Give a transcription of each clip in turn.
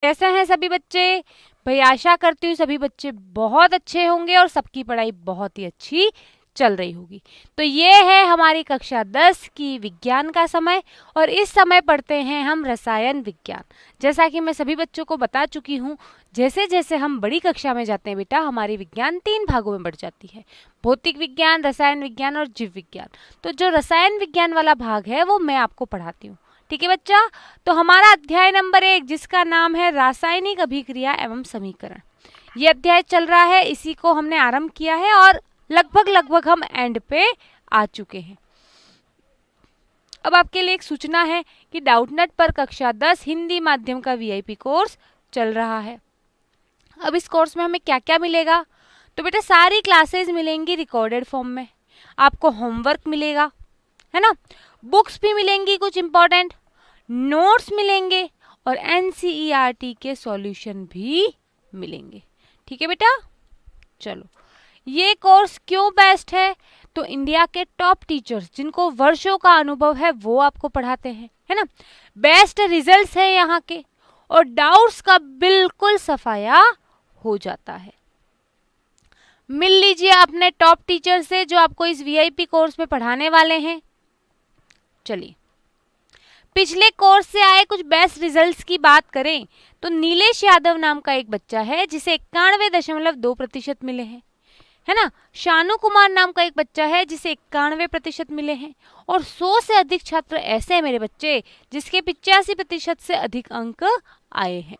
कैसे हैं सभी बच्चे? भाई आशा करती हूँ सभी बच्चे बहुत अच्छे होंगे और सबकी पढ़ाई बहुत ही अच्छी चल रही होगी। तो ये है हमारी कक्षा 10 की विज्ञान का समय और इस समय पढ़ते हैं हम रसायन विज्ञान। जैसा कि मैं सभी बच्चों को बता चुकी हूँ, जैसे जैसे हम बड़ी कक्षा में जाते हैं बेटा, हमारी विज्ञान 3 भागों में बढ़ जाती है: भौतिक विज्ञान, रसायन विज्ञान और जीव विज्ञान। तो जो रसायन विज्ञान वाला भाग है वो मैं आपको पढ़ाती हूँ। ठीक है बच्चा? तो हमारा अध्याय नंबर 1 जिसका नाम है रासायनिक अभिक्रिया एवं समीकरण, ये अध्याय चल रहा है, इसी को हमने आरंभ किया है और लगभग लगभग हम एंड पे आ चुके हैं। अब आपके लिए एक सूचना है कि डाउटनट पर कक्षा 10 हिंदी माध्यम का वीआईपी कोर्स चल रहा है। अब इस कोर्स में हमें क्या क्या मिलेगा? तो बेटा सारी क्लासेस मिलेंगी रिकॉर्डेड फॉर्म में, आपको होमवर्क मिलेगा, है ना, बुक्स भी मिलेंगी कुछ इंपॉर्टेंट, नोट्स मिलेंगे और एनसीईआरटी के सॉल्यूशन भी मिलेंगे। ठीक है बेटा? चलो, ये कोर्स क्यों बेस्ट है? तो इंडिया के टॉप टीचर्स जिनको वर्षों का अनुभव है वो आपको पढ़ाते हैं, है ना, बेस्ट रिजल्ट्स है यहाँ के और डाउट्स का बिल्कुल सफाया हो जाता है। मिल लीजिए अपने टॉप टीचर से जो आपको इस वीआईपी कोर्स में पढ़ाने वाले हैं। चलिए, पिछले कोर्स से आए कुछ बेस्ट रिजल्ट्स की बात करें तो नीलेश यादव नाम का एक बच्चा है जिसे 91.2% मिले हैं, है ना। शानू कुमार नाम का एक बच्चा है जिसे 91% मिले हैं और 100 से अधिक छात्र ऐसे हैं मेरे बच्चे जिसके 85% से अधिक अंक आए हैं।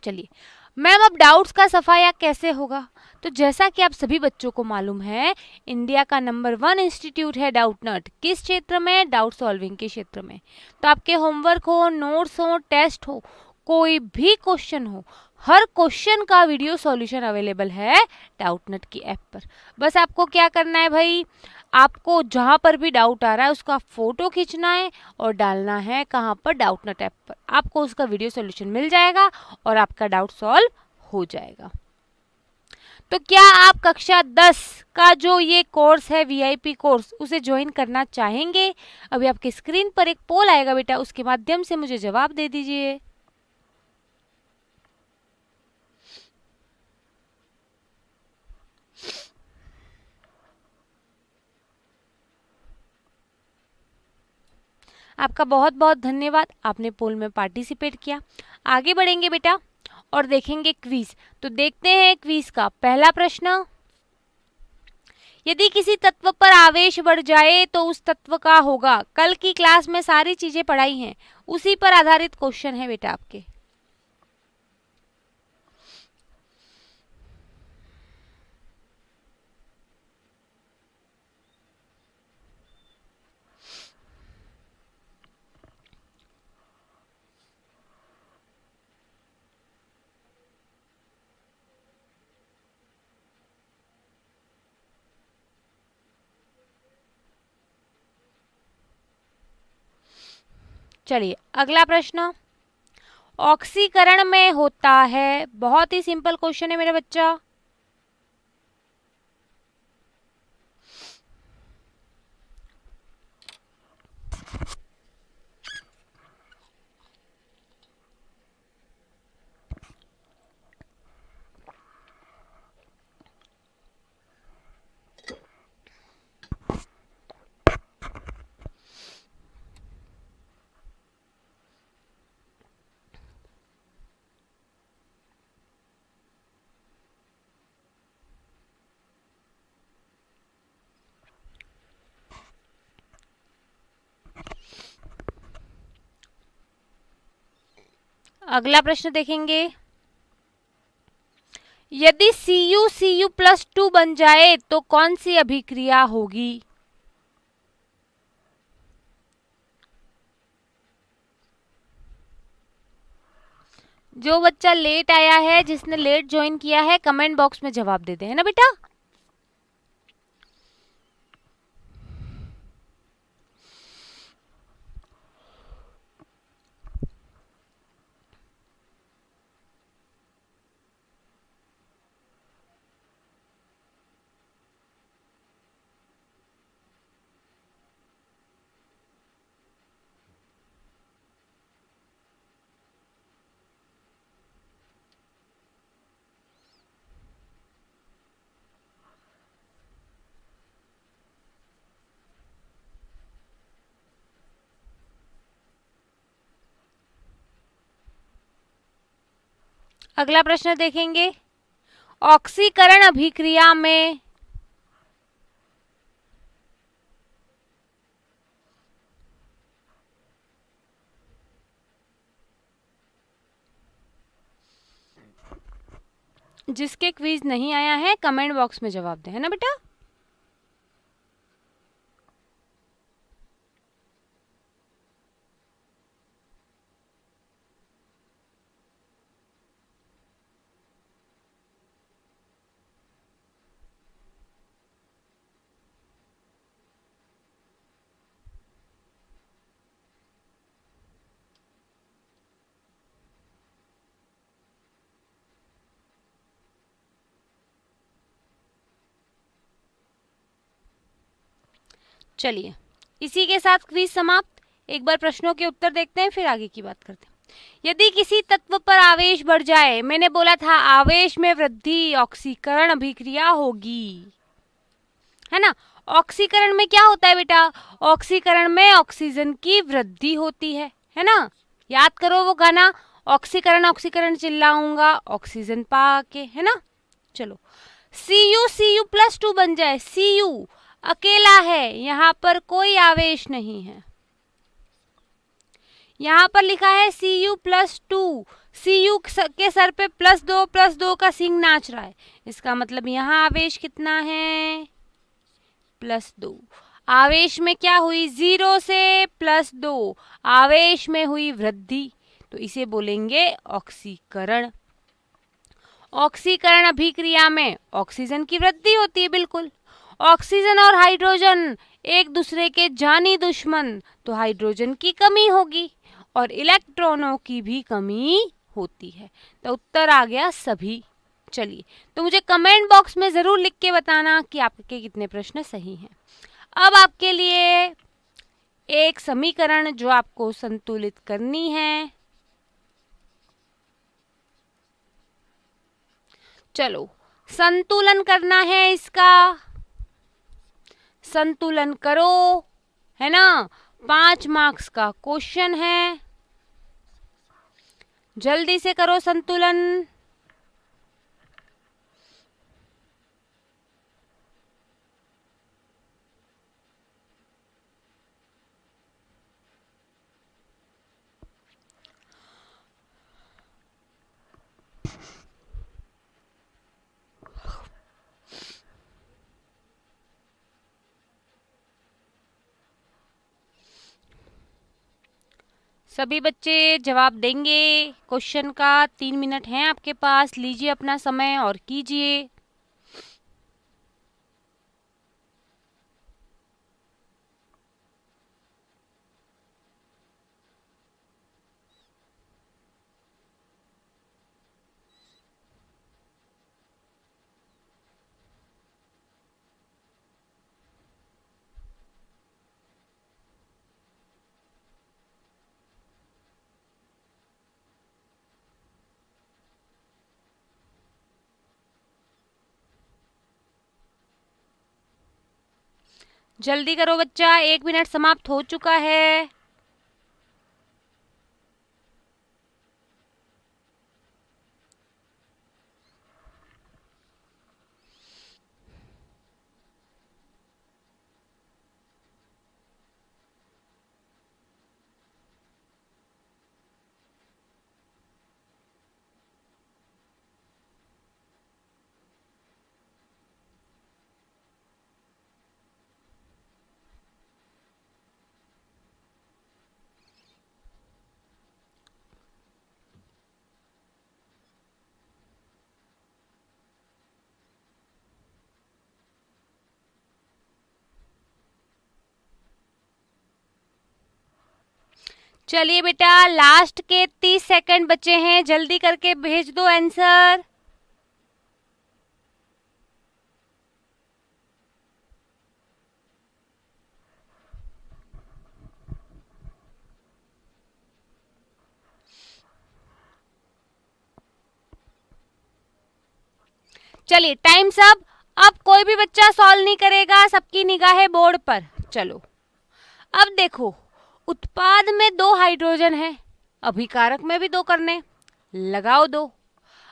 चलिए मैम, अब डाउट्स का सफाया कैसे होगा? तो जैसा कि आप सभी बच्चों को मालूम है, इंडिया का नंबर 1 इंस्टीट्यूट है डाउटनट। किस क्षेत्र में? डाउट सॉल्विंग के क्षेत्र में। तो आपके होमवर्क हो, नोट्स हो, टेस्ट हो, कोई भी क्वेश्चन हो, हर क्वेश्चन का वीडियो सॉल्यूशन अवेलेबल है डाउटनट की ऐप पर। बस आपको क्या करना है भाई, आपको जहाँ पर भी डाउट आ रहा है उसका फोटो खींचना है और डालना है कहाँ पर? डाउटनट ऐप पर। आपको उसका वीडियो सॉल्यूशन मिल जाएगा और आपका डाउट सॉल्व हो जाएगा। तो क्या आप कक्षा 10 का जो ये कोर्स है वीआईपी कोर्स उसे ज्वाइन करना चाहेंगे? अभी आपकी स्क्रीन पर एक पोल आएगा बेटा, उसके माध्यम से मुझे जवाब दे दीजिए। आपका बहुत बहुत धन्यवाद, आपने पोल में पार्टिसिपेट किया। आगे बढ़ेंगे बेटा और देखेंगे क्विज। तो देखते हैं क्विज का पहला प्रश्न। यदि किसी तत्व पर आवेश बढ़ जाए तो उस तत्व का होगा। कल की क्लास में सारी चीजें पढ़ाई हैं, उसी पर आधारित क्वेश्चन है बेटा आपके। चलिए अगला प्रश्न, ऑक्सीकरण में होता है, बहुत ही सिंपल क्वेश्चन है मेरा बच्चा। अगला प्रश्न देखेंगे, यदि Cu+2 बन जाए तो कौन सी अभिक्रिया होगी? जो बच्चा लेट आया है, जिसने लेट ज्वाइन किया है, कमेंट बॉक्स में जवाब दे दे, है ना बेटा। अगला प्रश्न देखेंगे, ऑक्सीकरण अभिक्रिया में जिसके क्विज नहीं आया है कमेंट बॉक्स में जवाब दें, है ना बेटा। चलिए, इसी के साथ क्विज समाप्त। एक बार प्रश्नों के उत्तर देखते हैं, फिर आगे की बात करते हैं। यदि किसी तत्व पर आवेश बढ़ जाए, मैंने बोला था आवेश में वृद्धि ऑक्सीकरण अभिक्रिया होगी, है ना। ऑक्सीकरण में क्या होता है बेटा, ऑक्सीकरण में ऑक्सीजन की वृद्धि होती है ना। याद करो वो गाना, ऑक्सीकरण ऑक्सीकरण चिल्लाऊंगा ऑक्सीजन पाके, है ना। चलो, Cu+2 बन जाए, Cu अकेला है, यहाँ पर कोई आवेश नहीं है। यहाँ पर लिखा है Cu+2, Cu के सर पे +2 का सिंह नाच रहा है, इसका मतलब यहाँ आवेश कितना है, +2। आवेश में क्या हुई, 0 से +2, आवेश में हुई वृद्धि, तो इसे बोलेंगे ऑक्सीकरण। ऑक्सीकरण अभिक्रिया में ऑक्सीजन की वृद्धि होती है, बिल्कुल। ऑक्सीजन और हाइड्रोजन एक दूसरे के जानी दुश्मन, तो हाइड्रोजन की कमी होगी और इलेक्ट्रॉनों की भी कमी होती है, तो उत्तर आ गया सभी। चलिए, तो मुझे कमेंट बॉक्स में ज़रूर लिख के बताना कि आपके कितने प्रश्न सही हैं। अब आपके लिए एक समीकरण जो आपको संतुलित करनी है। चलो, संतुलन करना है इसका, संतुलन करो, है ना। 5 मार्क्स का क्वेश्चन है, जल्दी से करो संतुलन। सभी बच्चे जवाब देंगे क्वेश्चन का। 3 मिनट हैं आपके पास, लीजिए अपना समय और कीजिए। जल्दी करो बच्चा, 1 मिनट समाप्त हो चुका है। चलिए बेटा, लास्ट के 30 सेकंड बचे हैं, जल्दी करके भेज दो आंसर। चलिए, टाइम सब। अब कोई भी बच्चा सॉल्व नहीं करेगा, सबकी निगाहें बोर्ड पर। चलो, अब देखो, उत्पाद में 2 हाइड्रोजन है, अभिकारक में भी 2 करने, लगाओ 2।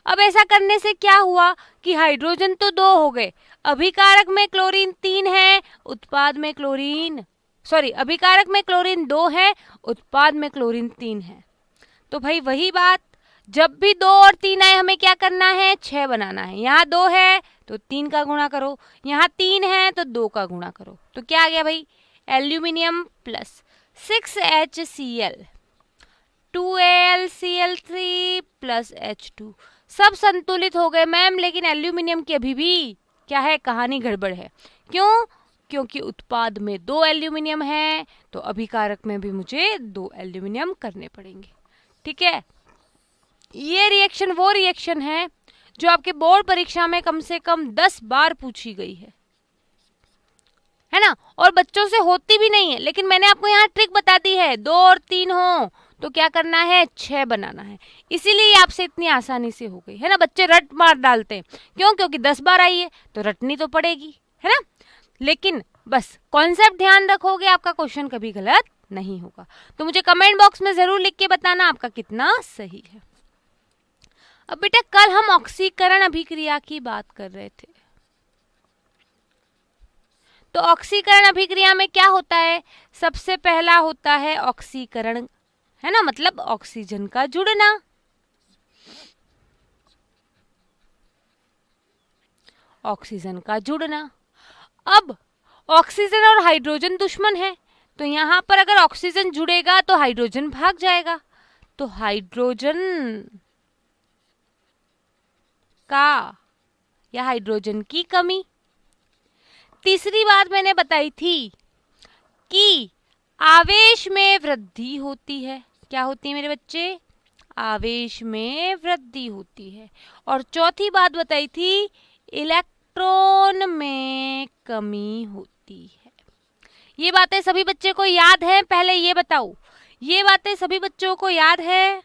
अब ऐसा करने से क्या हुआ कि हाइड्रोजन तो 2 हो गए, अभिकारक में क्लोरीन 3 है, उत्पाद में क्लोरीन अभिकारक में क्लोरीन 2 है, उत्पाद में क्लोरीन 3 है। तो भाई वही बात, जब भी 2 और 3 आए हमें क्या करना है, 6 बनाना है। यहाँ 2 है तो 3 का गुणा करो, यहाँ 3 है तो 2 का गुणा करो, तो क्या आ गया भाई, aluminium plus 6HCl 2AlCl3 plus H2, सब संतुलित हो गए मैम, लेकिन एल्यूमिनियम की अभी भी क्या है, कहानी गड़बड़ है। क्यों? क्योंकि उत्पाद में 2 एल्यूमिनियम है, तो अभिकारक में भी मुझे 2 एल्यूमिनियम करने पड़ेंगे। ठीक है, ये रिएक्शन वो रिएक्शन है जो आपके बोर्ड परीक्षा में कम से कम 10 बार पूछी गई है ना, और बच्चों से होती भी नहीं है, लेकिन मैंने आपको यहाँ ट्रिक बता दी है, 2 और 3 हो तो क्या करना है, 6 बनाना है, इसीलिए आपसे इतनी आसानी से हो गई है ना। बच्चे रट मार डालते हैं, क्यों? क्योंकि 10 बार आई है तो रटनी तो पड़ेगी, है ना। लेकिन बस कॉन्सेप्ट ध्यान रखोगे, आपका क्वेश्चन कभी गलत नहीं होगा। तो मुझे कमेंट बॉक्स में जरूर लिख के बताना आपका कितना सही है। अब बेटा कल हम ऑक्सीकरण अभिक्रिया की बात कर रहे थे, तो ऑक्सीकरण अभिक्रिया में क्या होता है, सबसे पहला होता है ऑक्सीकरण, है ना, मतलब ऑक्सीजन का जुड़ना। ऑक्सीजन का जुड़ना। अब ऑक्सीजन और हाइड्रोजन दुश्मन है, तो यहां पर अगर ऑक्सीजन जुड़ेगा तो हाइड्रोजन भाग जाएगा, तो हाइड्रोजन का या हाइड्रोजन की कमी। तीसरी बात मैंने बताई थी कि आवेश में वृद्धि होती है। क्या होती है मेरे बच्चे? आवेश में वृद्धि होती है। और चौथी बात बताई थी, इलेक्ट्रॉन में कमी होती है। ये बातें सभी बच्चे को याद है? पहले ये बताओ, ये बातें सभी बच्चों को याद है?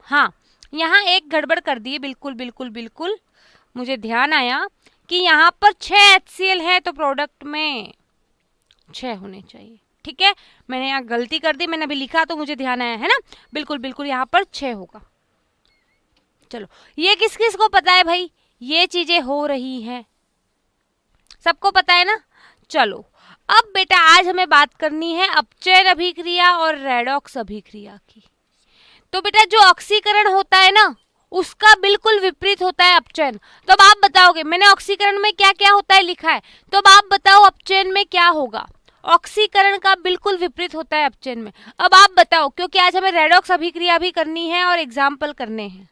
हाँ, यहाँ एक गड़बड़ कर दी है, बिल्कुल बिल्कुल बिल्कुल मुझे ध्यान आया कि यहाँ पर 6 HCl है तो प्रोडक्ट में 6 होने चाहिए। ठीक है, मैंने यहाँ गलती कर दी, मैंने अभी लिखा तो मुझे ध्यान आया, है ना। बिल्कुल बिल्कुल यहाँ पर 6 होगा। चलो, ये किस किस को पता है भाई, ये चीजें हो रही हैं, सबको पता है ना। चलो अब बेटा आज हमें बात करनी है अपचयन अभिक्रिया और रेडॉक्स अभिक्रिया की। तो बेटा जो ऑक्सीकरण होता है ना, उसका बिल्कुल विपरीत होता है अपचयन। तो अब आप बताओगे, मैंने ऑक्सीकरण में क्या क्या होता है लिखा है, तो अब आप बताओ अपचयन में क्या होगा। ऑक्सीकरण का बिल्कुल विपरीत होता है अपचयन में। अब आप बताओ, क्योंकि आज हमें रेडॉक्स अभिक्रिया भी करनी है और एग्जाम्पल करने हैं।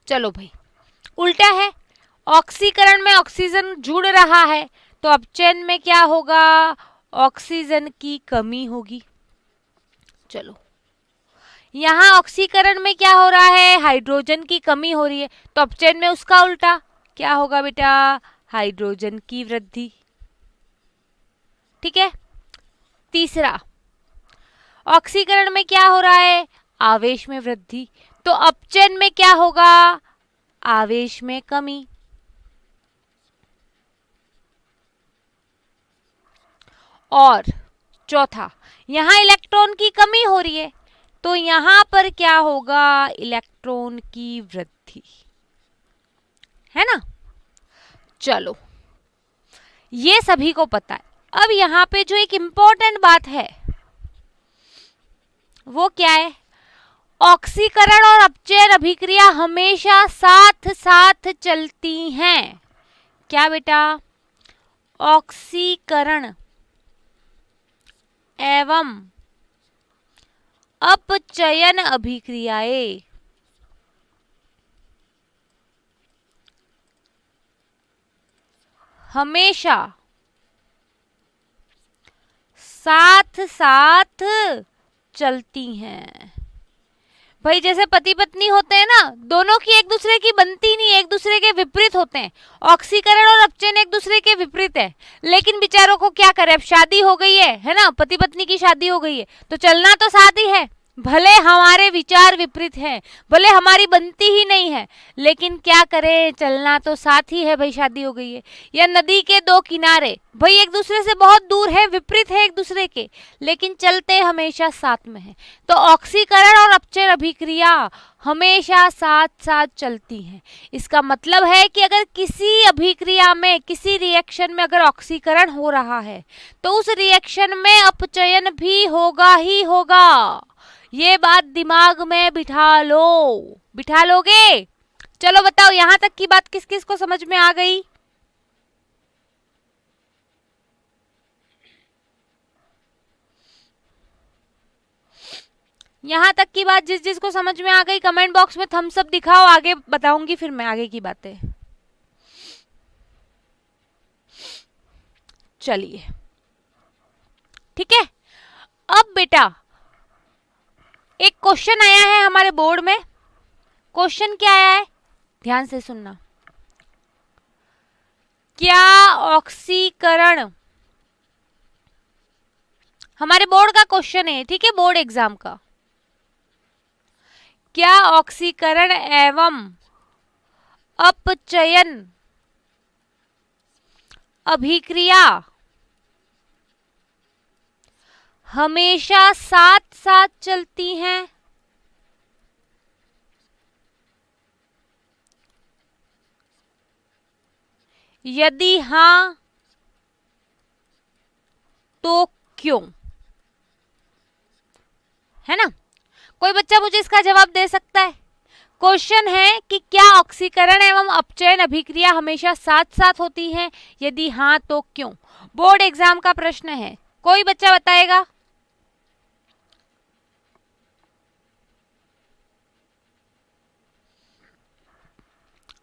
चलो भाई, उल्टा है, ऑक्सीकरण में ऑक्सीजन जुड़ रहा है तो अपचयन में क्या होगा, ऑक्सीजन की कमी होगी। चलो, यहाँ ऑक्सीकरण में क्या हो रहा है, हाइड्रोजन की कमी हो रही है, तो अपचयन में उसका उल्टा क्या होगा बेटा, हाइड्रोजन की वृद्धि। ठीक है। तीसरा, ऑक्सीकरण में क्या हो रहा है, आवेश में वृद्धि, तो अपचयन में क्या होगा, आवेश में कमी। और चौथा, यहां इलेक्ट्रॉन की कमी हो रही है, तो यहां पर क्या होगा, इलेक्ट्रॉन की वृद्धि, है ना। चलो, ये सभी को पता है। अब यहां पे जो एक इंपॉर्टेंट बात है वो क्या है, ऑक्सीकरण और अपचयन अभिक्रिया हमेशा साथ साथ चलती हैं। क्या बेटा, ऑक्सीकरण एवं अपचयन अभिक्रियाएं हमेशा साथ साथ चलती हैं। भाई जैसे पति पत्नी होते हैं ना, दोनों की एक दूसरे की बनती नहीं, एक दूसरे के विपरीत होते हैं। ऑक्सीकरण और अपचयन एक दूसरे के विपरीत है, लेकिन बेचारों को क्या करें, अब शादी हो गई है ना, पति पत्नी की शादी हो गई है, तो चलना तो साथ ही है। भले हमारे विचार विपरीत हैं, भले हमारी बनती ही नहीं है, लेकिन क्या करें, चलना तो साथ ही है। भाई शादी हो गई है। या नदी के दो किनारे, भाई एक दूसरे से बहुत दूर है, विपरीत है एक दूसरे के, लेकिन चलते हमेशा साथ में है। तो ऑक्सीकरण और अपचयन अभिक्रिया हमेशा साथ साथ चलती हैं। इसका मतलब है कि अगर किसी अभिक्रिया में, किसी रिएक्शन में अगर ऑक्सीकरण हो रहा है, तो उस रिएक्शन में अपचयन भी होगा ही होगा। ये बात दिमाग में बिठा लो, बिठा लोगे? चलो बताओ, यहां तक की बात किस किस को समझ में आ गई? यहां तक की बात जिस जिस को समझ में आ गई कमेंट बॉक्स में थम्स अप दिखाओ, आगे बताऊंगी फिर मैं आगे की बातें। चलिए ठीक है। अब बेटा एक क्वेश्चन आया है हमारे बोर्ड में। क्वेश्चन क्या आया है, ध्यान से सुनना। क्या ऑक्सीकरण, हमारे बोर्ड का क्वेश्चन है, ठीक है, बोर्ड एग्जाम का। क्या ऑक्सीकरण एवं अपचयन अभिक्रिया हमेशा साथ साथ चलती हैं? यदि हां तो क्यों? है ना, कोई बच्चा मुझे इसका जवाब दे सकता है? क्वेश्चन है कि क्या ऑक्सीकरण एवं अपचयन अभिक्रिया हमेशा साथ साथ होती हैं, यदि हां तो क्यों? बोर्ड एग्जाम का प्रश्न है, कोई बच्चा बताएगा?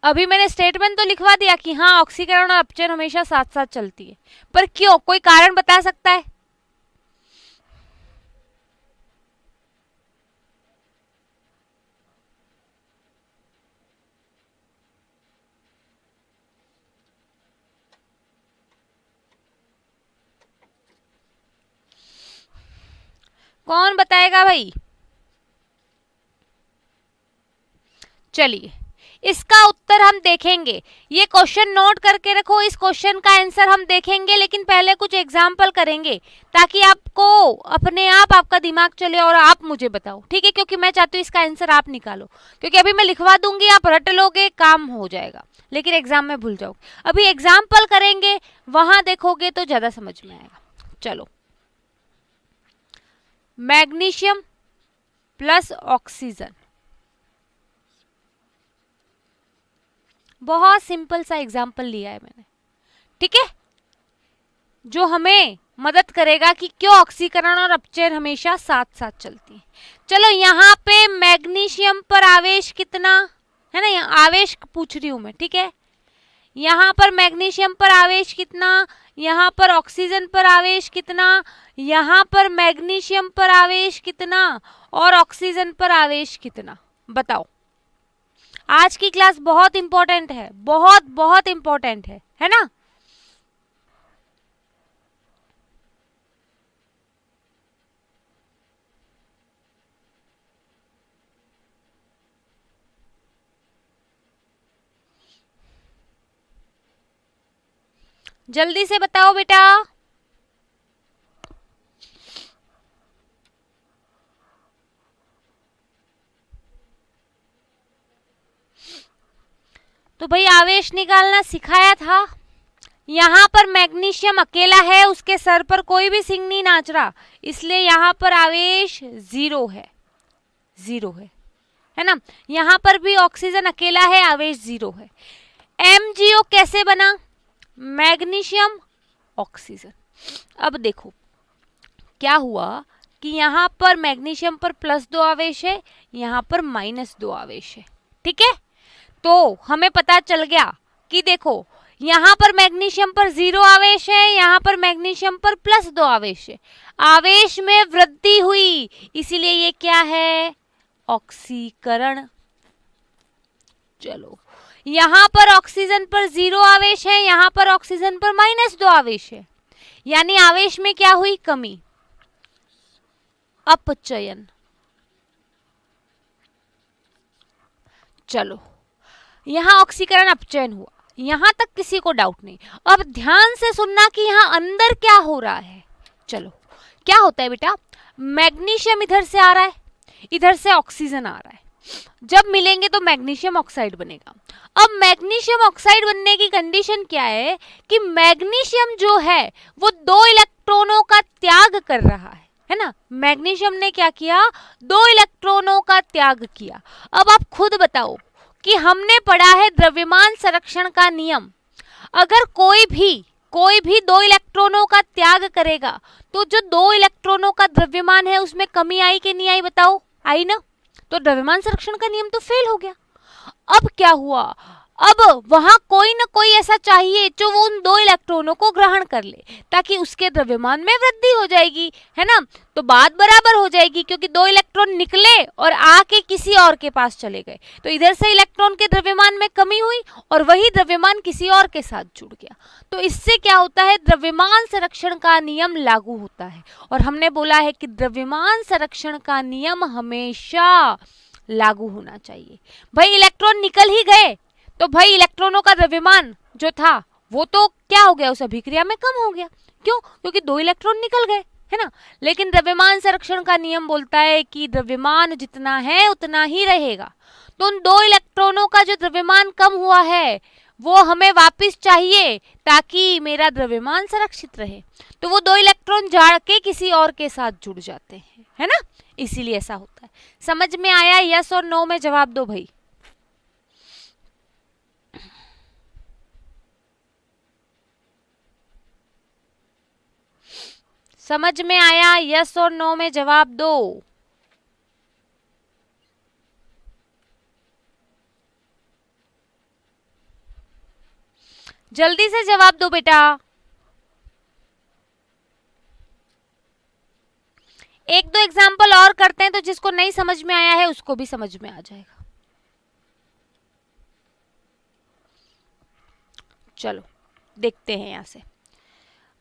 अभी मैंने स्टेटमेंट तो लिखवा दिया कि हाँ ऑक्सीकरण और अपचयन हमेशा साथ साथ चलती है, पर क्यों? कोई कारण बता सकता है? कौन बताएगा भाई? चलिए इसका उत्तर हम देखेंगे। ये क्वेश्चन नोट करके रखो, इस क्वेश्चन का आंसर हम देखेंगे, लेकिन पहले कुछ एग्जाम्पल करेंगे ताकि आपको अपने आप आपका दिमाग चले और आप मुझे बताओ, ठीक है? क्योंकि मैं चाहती हूँ इसका आंसर आप निकालो, क्योंकि अभी मैं लिखवा दूंगी, आप रट लोगे, काम हो जाएगा, लेकिन एग्जाम में भूल जाओगे। अभी एग्जाम्पल करेंगे, वहां देखोगे तो ज्यादा समझ में आएगा। चलो, मैग्नीशियम प्लस ऑक्सीजन, बहुत सिंपल सा एग्जाम्पल लिया है मैंने, ठीक है, जो हमें मदद करेगा कि क्यों ऑक्सीकरण और अपचयन हमेशा साथ साथ चलती है। चलो यहाँ पे मैग्नीशियम पर आवेश कितना है ना, यहाँ आवेश पूछ रही हूं मैं, ठीक है, यहाँ पर मैग्नीशियम पर आवेश कितना, यहाँ पर ऑक्सीजन पर आवेश कितना, यहाँ पर मैग्नीशियम पर आवेश कितना और ऑक्सीजन पर आवेश कितना, बताओ। आज की क्लास बहुत इंपॉर्टेंट है, बहुत बहुत इंपॉर्टेंट है ना? जल्दी से बताओ बेटा। तो भाई आवेश निकालना सिखाया था। यहाँ पर मैग्नीशियम अकेला है, उसके सर पर कोई भी सिंह नहीं नाच रहा, इसलिए यहाँ पर आवेश जीरो है, जीरो है ना। यहाँ पर भी ऑक्सीजन अकेला है, आवेश जीरो है। MgO कैसे बना? Magnesium oxygen. अब देखो क्या हुआ कि यहाँ पर मैग्नीशियम पर +2 आवेश है, यहाँ पर -2 आवेश है, ठीक है। तो हमें पता चल गया कि देखो यहाँ पर मैग्नीशियम पर 0 आवेश है, यहाँ पर मैग्नीशियम पर +2 आवेश है, आवेश में वृद्धि हुई, इसीलिए ये क्या है, ऑक्सीकरण। चलो, यहाँ पर ऑक्सीजन पर 0 आवेश है, यहाँ पर ऑक्सीजन पर -2 आवेश है, यानी आवेश में क्या हुई, कमी, अपचयन। चलो, यहाँ ऑक्सीकरण अपचयन हुआ, यहां तक किसी को डाउट नहीं। अब ध्यान से सुनना कि यहाँ अंदर क्या हो रहा है। चलो, क्या होता है बेटा, मैग्नीशियम इधर से आ रहा है, इधर से ऑक्सीजन आ रहा है, जब मिलेंगे तो मैग्नीशियम ऑक्साइड बनेगा। अब मैग्नीशियम ऑक्साइड बनने की कंडीशन क्या है कि मैग्नीशियम जो है वो 2 इलेक्ट्रॉनों का त्याग कर रहा है ना। मैग्नीशियम ने क्या किया, 2 इलेक्ट्रॉनों का त्याग किया। अब आप खुद बताओ कि हमने पढ़ा है द्रव्यमान संरक्षण का नियम, अगर कोई भी 2 इलेक्ट्रॉनों का त्याग करेगा तो जो 2 इलेक्ट्रॉनों का द्रव्यमान है उसमें कमी आई कि नहीं आई, बताओ, आई ना। तो द्रव्यमान संरक्षण का नियम तो फेल हो गया। अब क्या हुआ, अब वहां कोई ना कोई ऐसा चाहिए जो वो उन 2 इलेक्ट्रॉनों को ग्रहण कर ले, ताकि उसके द्रव्यमान में वृद्धि हो जाएगी, है ना। तो बात बराबर हो जाएगी, क्योंकि 2 इलेक्ट्रॉन निकले और आके किसी और के पास चले गए, तो इधर से इलेक्ट्रॉन के द्रव्यमान में कमी हुई और वही द्रव्यमान किसी और के साथ जुड़ गया। तो इससे क्या होता है, द्रव्यमान संरक्षण का नियम लागू होता है। और हमने बोला है कि द्रव्यमान संरक्षण का नियम हमेशा लागू होना चाहिए। भाई इलेक्ट्रॉन निकल ही गए तो भाई इलेक्ट्रॉनों का द्रव्यमान जो था वो तो क्या हो गया, उस अभिक्रिया में कम हो गया। क्यों, क्योंकि 2 इलेक्ट्रॉन निकल गए, है ना। लेकिन द्रव्यमान संरक्षण का नियम बोलता है कि द्रव्यमान जितना है उतना ही रहेगा। तो उन 2 इलेक्ट्रॉनों का जो द्रव्यमान कम हुआ है वो हमें वापस चाहिए, ताकि मेरा द्रव्यमान संरक्षित रहे। तो वो 2 इलेक्ट्रॉन जाके किसी और के साथ जुड़ जाते हैं, है ना, इसीलिए ऐसा होता है। समझ में आया, यस और नो में जवाब दो भाई। समझ में आया, यस और नो में जवाब दो। जल्दी से जवाब दो बेटा। एक दो एग्जाम्पल और करते हैं, तो जिसको नहीं समझ में आया है उसको भी समझ में आ जाएगा। चलो देखते हैं यहां से।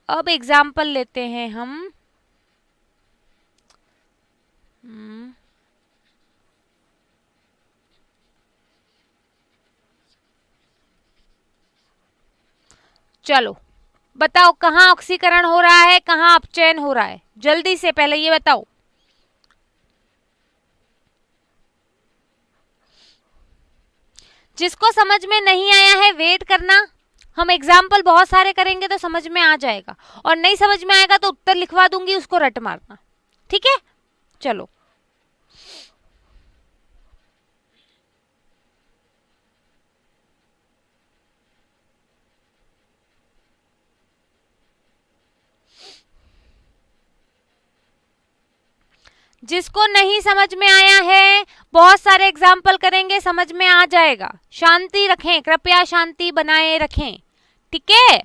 अब एग्जाम्पल लेते हैं हम। चलो बताओ, कहाँ ऑक्सीकरण हो रहा है, कहाँ अपचयन हो रहा है, जल्दी से पहले ये बताओ। जिसको समझ में नहीं आया है वेट करना, हम एग्जाम्पल बहुत सारे करेंगे तो समझ में आ जाएगा, और नहीं समझ में आएगा तो उत्तर लिखवा दूंगी, उसको रट मारना, ठीक है। चलो जिसको नहीं समझ में आया है बहुत सारे एग्जाम्पल करेंगे, समझ में आ जाएगा। शांति रखें, कृपया शांति बनाए रखें, ठीक है।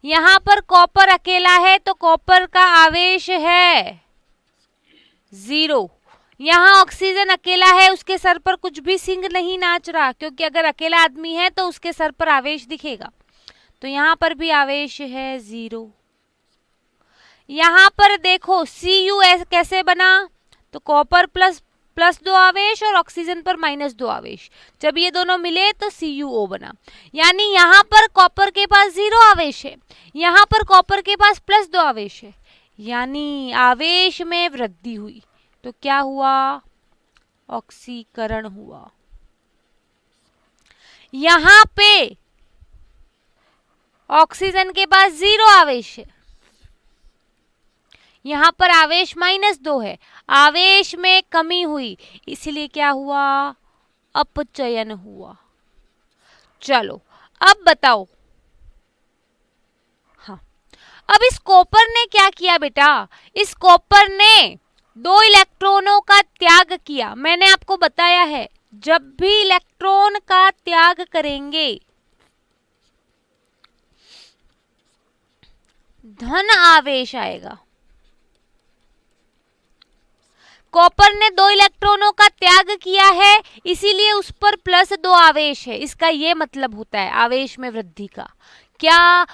यहां पर कॉपर अकेला है तो कॉपर का आवेश है 0। यहाँ ऑक्सीजन अकेला है, उसके सर पर कुछ भी सिंग नहीं नाच रहा, क्योंकि अगर अकेला आदमी है तो उसके सर पर आवेश दिखेगा। तो यहाँ पर भी आवेश है 0। यहाँ पर देखो Cu कैसे बना, तो कॉपर +2 आवेश और ऑक्सीजन पर -2 आवेश, जब ये दोनों मिले तो CuO बना। यानी यहाँ पर कॉपर के पास 0 आवेश है, यहाँ पर कॉपर के पास +2 आवेश है, यानी आवेश में वृद्धि हुई। तो क्या हुआ, ऑक्सीकरण हुआ। यहाँ पे ऑक्सीजन के पास 0 आवेश है, यहाँ पर आवेश -2 है, आवेश में कमी हुई, इसलिए क्या हुआ, अपचयन हुआ। चलो अब बताओ, हाँ अब इस कॉपर ने क्या किया बेटा, इस कॉपर ने दो इलेक्ट्रॉनों का त्याग किया। मैंने आपको बताया है जब भी इलेक्ट्रॉन का त्याग करेंगे धन आवेश आएगा। कॉपर ने दो इलेक्ट्रॉनों का त्याग किया है इसीलिए उस पर +2 आवेश है। इसका ये मतलब होता है आवेश में वृद्धि का। क्या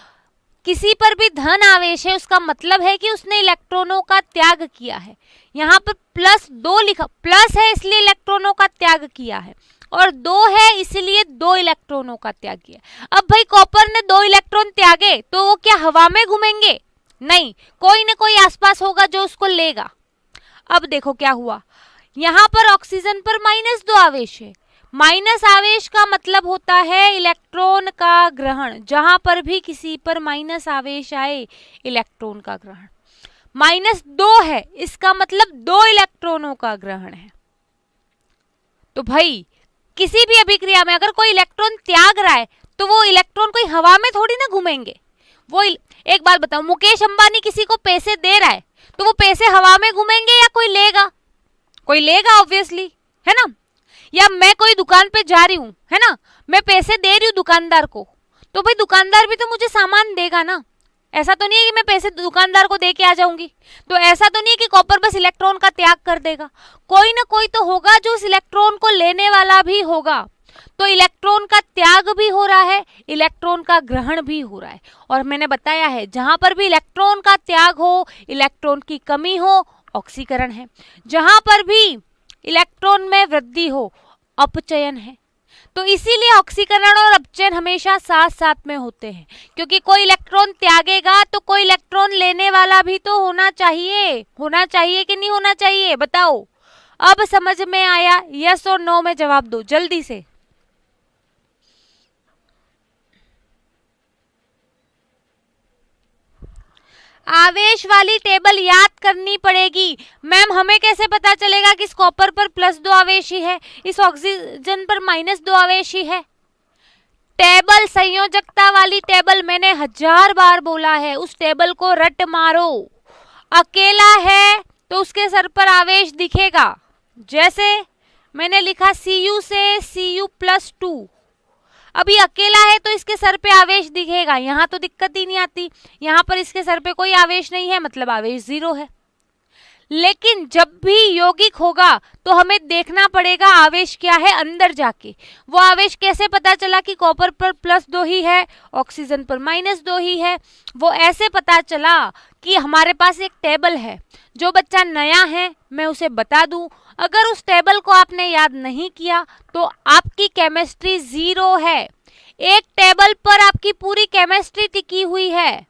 किसी पर भी धन आवेश है उसका मतलब है कि उसने इलेक्ट्रॉनों का त्याग किया है। यहाँ पर +2 लिखा, प्लस है इसलिए इलेक्ट्रॉनों का त्याग किया है और 2 है इसलिए 2 इलेक्ट्रॉनों का त्याग किया। अब भाई कॉपर ने 2 इलेक्ट्रॉन त्यागे तो वो क्या हवा में घूमेंगे? नहीं, कोई ना कोई आसपास होगा जो उसको लेगा। अब देखो क्या हुआ, यहाँ पर ऑक्सीजन पर -2 आवेश है। माइनस आवेश का मतलब होता है इलेक्ट्रॉन का ग्रहण। जहां पर भी किसी पर माइनस आवेश आए इलेक्ट्रॉन का ग्रहण। -2 है इसका मतलब 2 इलेक्ट्रॉनों का ग्रहण है। तो भाई किसी भी अभिक्रिया में अगर कोई इलेक्ट्रॉन त्याग रहा है तो वो इलेक्ट्रॉन कोई हवा में थोड़ी ना घूमेंगे। वो एक बात बताओ, मुकेश अंबानी किसी को पैसे दे रहा है तो वो पैसे हवा में घूमेंगे या कोई लेगा? कोई लेगा ऑब्वियसली, है ना। या मैं कोई दुकान पे जा रही हूँ, है ना, मैं पैसे दे रही हूँ दुकानदार को, तो भाई दुकानदार भी तो मुझे सामान देगा ना। ऐसा तो नहीं है कि मैं पैसे दुकानदार को दे के आ जाऊंगी। तो ऐसा तो नहीं है कि कॉपर बस इलेक्ट्रॉन का त्याग कर देगा। कोई ना कोई तो होगा जो उस इलेक्ट्रॉन को लेने वाला भी होगा। तो इलेक्ट्रॉन का त्याग भी हो रहा है, इलेक्ट्रॉन का ग्रहण भी हो रहा है। और मैंने बताया है जहां पर भी इलेक्ट्रॉन का त्याग हो, इलेक्ट्रॉन की कमी हो, ऑक्सीकरण है। जहां पर भी इलेक्ट्रॉन में वृद्धि हो, अपचयन है। तो इसीलिए ऑक्सीकरण और अपचयन हमेशा साथ साथ में होते हैं, क्योंकि कोई इलेक्ट्रॉन त्यागेगा तो कोई इलेक्ट्रॉन लेने वाला भी तो होना चाहिए। होना चाहिए कि नहीं होना चाहिए, बताओ। अब समझ में आया? यस और नो में जवाब दो जल्दी से। आवेश वाली टेबल याद करनी पड़ेगी। मैम हमें कैसे पता चलेगा कि इस कॉपर पर +2 आवेश ही है, इस ऑक्सीजन पर -2 आवेश ही है? टेबल, संयोजकता वाली टेबल मैंने 1000 बार बोला है, उस टेबल को रट मारो। अकेला है तो उसके सर पर आवेश दिखेगा। जैसे मैंने लिखा Cu से Cu+2, अभी अकेला है तो इसके सर पे आवेश दिखेगा। यहाँ तो दिक्कत ही नहीं आती, यहाँ पर इसके सर पे कोई आवेश नहीं है मतलब आवेश 0 है। लेकिन जब भी यौगिक होगा तो हमें देखना पड़ेगा आवेश क्या है अंदर जाके। वो आवेश कैसे पता चला कि कॉपर पर +2 ही है, ऑक्सीजन पर -2 ही है? वो ऐसे पता चला कि हमारे पास एक टेबल है। जो बच्चा नया है मैं उसे बता दूं, अगर उस टेबल को आपने याद नहीं किया तो आपकी केमिस्ट्री 0 है। एक टेबल पर आपकी पूरी केमिस्ट्री टिकी हुई है,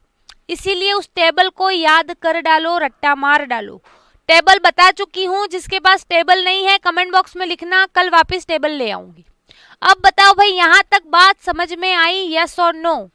इसीलिए उस टेबल को याद कर डालो, रट्टा मार डालो। टेबल बता चुकी हूँ, जिसके पास टेबल नहीं है कमेंट बॉक्स में लिखना, कल वापस टेबल ले आऊंगी। अब बताओ भाई यहाँ तक बात समझ में आई, यस और नो?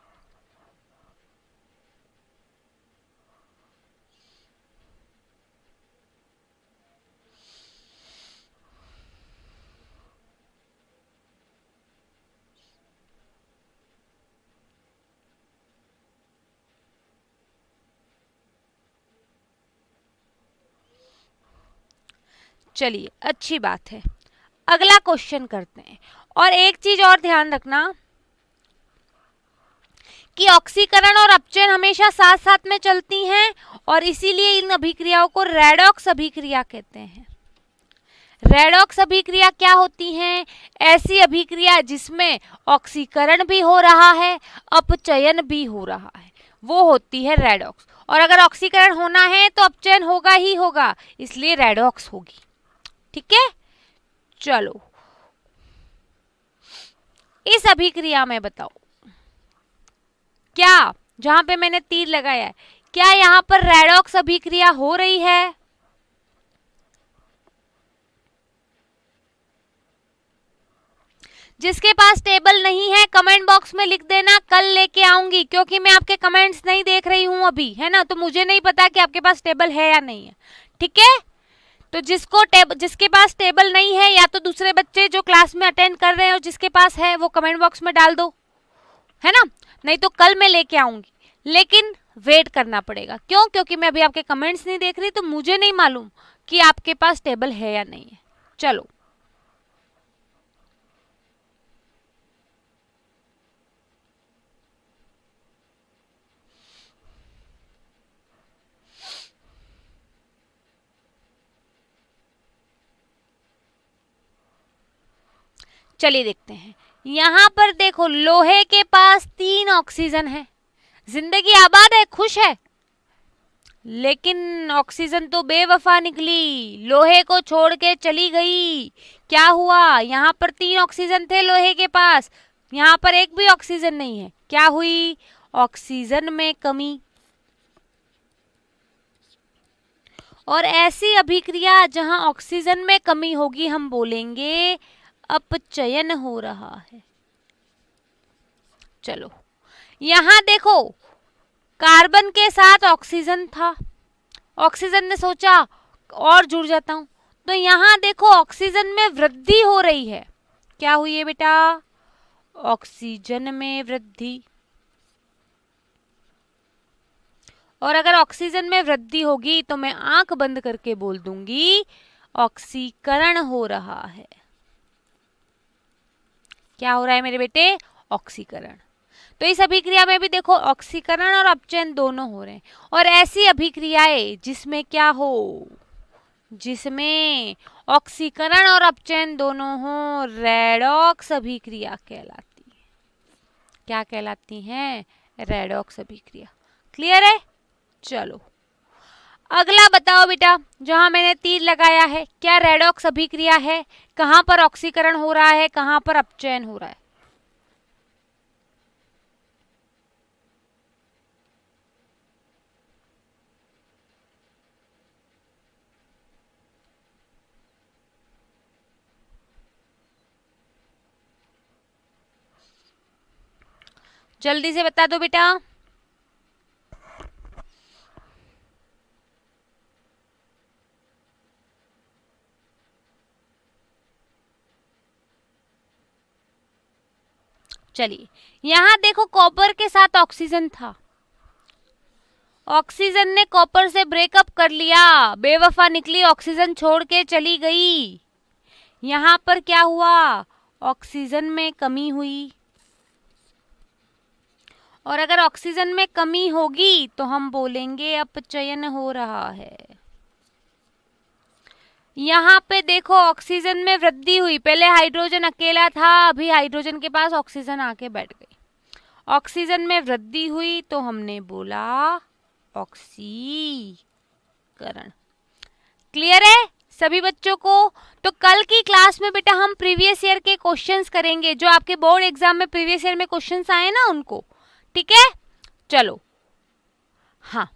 चलिए अच्छी बात है, अगला क्वेश्चन करते हैं। और एक चीज और ध्यान रखना कि ऑक्सीकरण और अपचयन हमेशा साथ साथ में चलती हैं और इसीलिए इन अभिक्रियाओं को रेडॉक्स अभिक्रिया कहते हैं। रेडॉक्स अभिक्रिया क्या होती हैं? ऐसी अभिक्रिया जिसमें ऑक्सीकरण भी हो रहा है, अपचयन भी हो रहा है, वो होती है रेडॉक्स। और अगर ऑक्सीकरण होना है तो अपचयन होगा ही होगा, इसलिए रेडॉक्स होगी। ठीक है, चलो इस अभिक्रिया में बताओ क्या, जहां पे मैंने तीर लगाया है, क्या यहां पर रेडॉक्स अभिक्रिया हो रही है? जिसके पास टेबल नहीं है कमेंट बॉक्स में लिख देना, कल लेके आऊंगी, क्योंकि मैं आपके कमेंट्स नहीं देख रही हूं अभी, है ना, तो मुझे नहीं पता कि आपके पास टेबल है या नहीं है। ठीक है, तो जिसके पास टेबल नहीं है, या तो दूसरे बच्चे जो क्लास में अटेंड कर रहे हैं और जिसके पास है वो कमेंट बॉक्स में डाल दो, है ना, नहीं तो कल मैं लेके आऊंगी। लेकिन वेट करना पड़ेगा, क्यों? क्योंकि मैं अभी आपके कमेंट्स नहीं देख रही, तो मुझे नहीं मालूम कि आपके पास टेबल है या नहीं है। चलो चलिए देखते हैं। यहां पर देखो लोहे के पास 3 ऑक्सीजन है, जिंदगी आबाद है, खुश है, लेकिन ऑक्सीजन तो बेवफा निकली, लोहे को छोड़ के चली गई। क्या हुआ? यहाँ पर 3 ऑक्सीजन थे लोहे के पास, यहाँ पर एक भी ऑक्सीजन नहीं है। क्या हुई? ऑक्सीजन में कमी। और ऐसी अभिक्रिया जहां ऑक्सीजन में कमी होगी हम बोलेंगे अपचयन हो रहा है। चलो यहां देखो कार्बन के साथ ऑक्सीजन था, ऑक्सीजन ने सोचा और जुड़ जाता हूं, तो यहां देखो ऑक्सीजन में वृद्धि हो रही है। क्या हुई है बेटा? ऑक्सीजन में वृद्धि। और अगर ऑक्सीजन में वृद्धि होगी तो मैं आंख बंद करके बोल दूंगी ऑक्सीकरण हो रहा है। क्या हो रहा है मेरे बेटे? ऑक्सीकरण। तो इस अभिक्रिया में भी देखो ऑक्सीकरण और अपचयन दोनों हो रहे हैं। और ऐसी अभिक्रियाएं जिसमें क्या हो, जिसमें ऑक्सीकरण और अपचयन दोनों हो, रेडॉक्स अभिक्रिया कहलाती है। क्या कहलाती हैं? रेडॉक्स अभिक्रिया। क्लियर है? चलो अगला बताओ बेटा, जहां मैंने तीर लगाया है क्या रेडॉक्स अभिक्रिया है? कहां पर ऑक्सीकरण हो रहा है, कहां पर अपचयन हो रहा है? जल्दी से बता दो बेटा। चलिए यहां देखो कॉपर के साथ ऑक्सीजन था, ऑक्सीजन ने कॉपर से ब्रेकअप कर लिया, बेवफा निकली, ऑक्सीजन छोड़ के चली गई। यहां पर क्या हुआ? ऑक्सीजन में कमी हुई। और अगर ऑक्सीजन में कमी होगी तो हम बोलेंगे अपचयन हो रहा है। यहाँ पे देखो ऑक्सीजन में वृद्धि हुई, पहले हाइड्रोजन अकेला था, अभी हाइड्रोजन के पास ऑक्सीजन आके बैठ गई, ऑक्सीजन में वृद्धि हुई तो हमने बोला ऑक्सीकरण। क्लियर है सभी बच्चों को? तो कल की क्लास में बेटा हम प्रीवियस ईयर के क्वेश्चंस करेंगे, जो आपके बोर्ड एग्जाम में प्रीवियस ईयर में क्वेश्चंस आए ना उनको, ठीक है? चलो हाँ,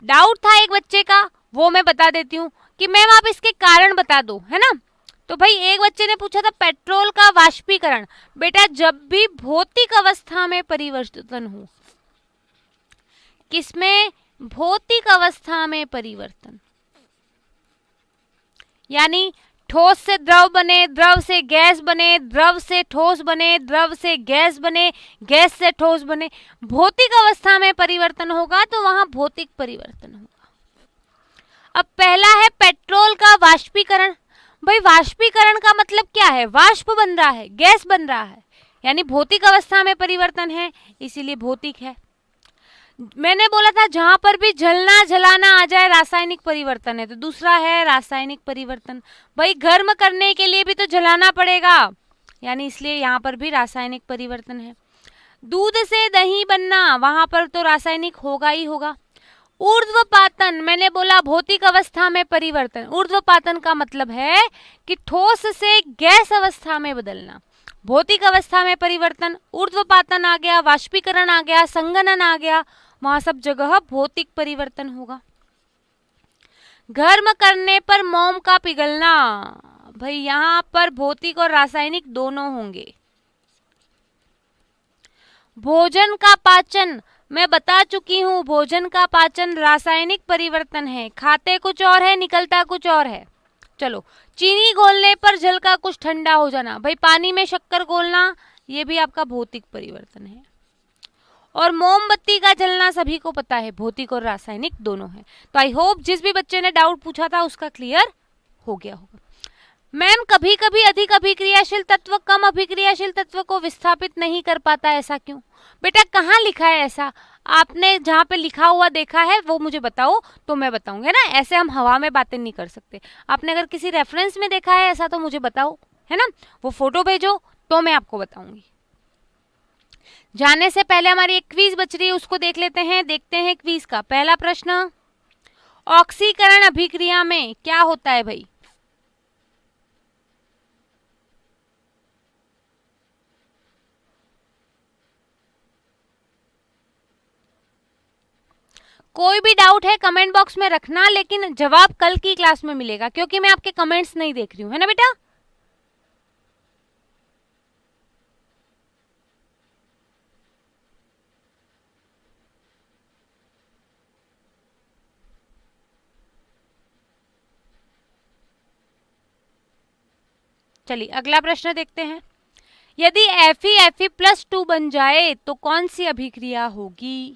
डाउट था एक बच्चे का, वो मैं बता देती हूँ कि मैम आप इसके कारण बता दो, है ना? तो भाई एक बच्चे ने पूछा था पेट्रोल का वाष्पीकरण। बेटा जब भी भौतिक अवस्था में परिवर्तन हो, किसमें? भौतिक अवस्था में परिवर्तन, यानी ठोस से द्रव बने, द्रव से गैस बने, द्रव से ठोस बने, द्रव से गैस बने, गैस से ठोस बने, भौतिक अवस्था में परिवर्तन होगा तो वहां भौतिक परिवर्तन होगा। अब पहला है पेट्रोल का वाष्पीकरण। भाई वाष्पीकरण का मतलब क्या है? वाष्प बन रहा है, गैस बन रहा है, यानी भौतिक अवस्था में परिवर्तन है, इसीलिए भौतिक है। मैंने बोला था जहां पर भी जलना जलाना आ जाए रासायनिक परिवर्तन है, तो दूसरा है रासायनिक परिवर्तन। भाई गर्म करने के लिए भी तो जलाना पड़ेगा, यानी इसलिए यहाँ पर भी रासायनिक परिवर्तन है। दूध से दही बनना, वहां पर तो रासायनिक होगा ही होगा। ऊर्ध्वपातन, मैंने बोला भौतिक अवस्था में परिवर्तन। ऊर्ध्वपातन का मतलब है कि ठोस से गैस अवस्था में बदलना, भौतिक अवस्था में परिवर्तन। ऊर्ध्वपातन आ गया, वाष्पीकरण आ गया, संघनन आ गया, वहां सब जगह भौतिक परिवर्तन होगा। गर्म करने पर मोम का पिघलना, भाई यहां पर भौतिक और रासायनिक दोनों होंगे। भोजन का पाचन, मैं बता चुकी हूं, भोजन का पाचन रासायनिक परिवर्तन है, खाते कुछ और है, निकलता कुछ और है। चलो चीनी घोलने पर जल का कुछ ठंडा हो जाना, भाई पानी में शक्कर घोलना, ये भी आपका भौतिक परिवर्तन है। और मोमबत्ती का जलना सभी को पता है, भौतिक और रासायनिक दोनों है। तो आई होप जिस भी बच्चे ने डाउट पूछा था उसका क्लियर हो गया होगा। मैम कभी कभी अधिक अभिक्रियाशील तत्व कम अभिक्रियाशील तत्व को विस्थापित नहीं कर पाता, ऐसा क्यों? बेटा कहाँ लिखा है ऐसा? आपने जहाँ पे लिखा हुआ देखा है वो मुझे बताओ तो मैं बताऊंगी, है ना। ऐसे हम हवा में बातें नहीं कर सकते। आपने अगर किसी रेफरेंस में देखा है ऐसा तो मुझे बताओ, है ना, वो फोटो भेजो तो मैं आपको बताऊंगी। जाने से पहले हमारी एक क्विज बच रही है, उसको देख लेते हैं। देखते हैं क्विज का पहला प्रश्न, ऑक्सीकरण अभिक्रिया में क्या होता है भाई? कोई भी डाउट है कमेंट बॉक्स में रखना, लेकिन जवाब कल की क्लास में मिलेगा क्योंकि मैं आपके कमेंट्स नहीं देख रही हूँ, है ना बेटा। चलिए अगला प्रश्न देखते हैं। यदि Fe+2 बन जाए तो कौन सी अभिक्रिया होगी?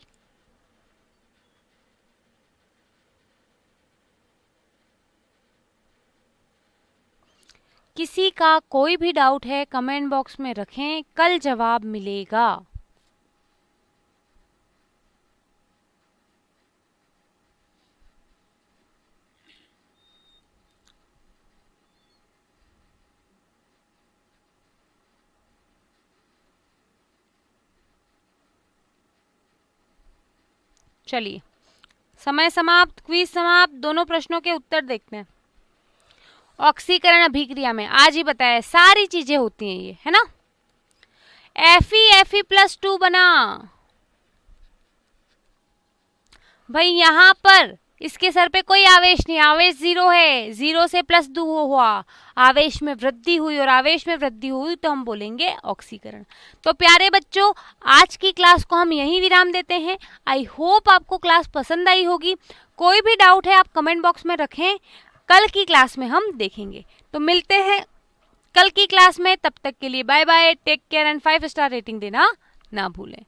किसी का कोई भी डाउट है कमेंट बॉक्स में रखें, कल जवाब मिलेगा। चलिए समय समाप्त, क्विज समाप्त, दोनों प्रश्नों के उत्तर देखते हैं। ऑक्सीकरण अभिक्रिया में आज ही बताया सारी चीजें होती हैं ये, है ना। Fe+2 बना भाई, यहां पर इसके सर पे कोई आवेश नहीं, आवेश 0 है, 0 से +2 हुआ, आवेश में वृद्धि हुई, और आवेश में वृद्धि हुई तो हम बोलेंगे ऑक्सीकरण। तो प्यारे बच्चों आज की क्लास को हम यहीं विराम देते हैं। आई होप आपको क्लास पसंद आई होगी। कोई भी डाउट है आप कमेंट बॉक्स में रखें, कल की क्लास में हम देखेंगे। तो मिलते हैं कल की क्लास में, तब तक के लिए bye bye, take care and 5 star rating देना ना भूलें।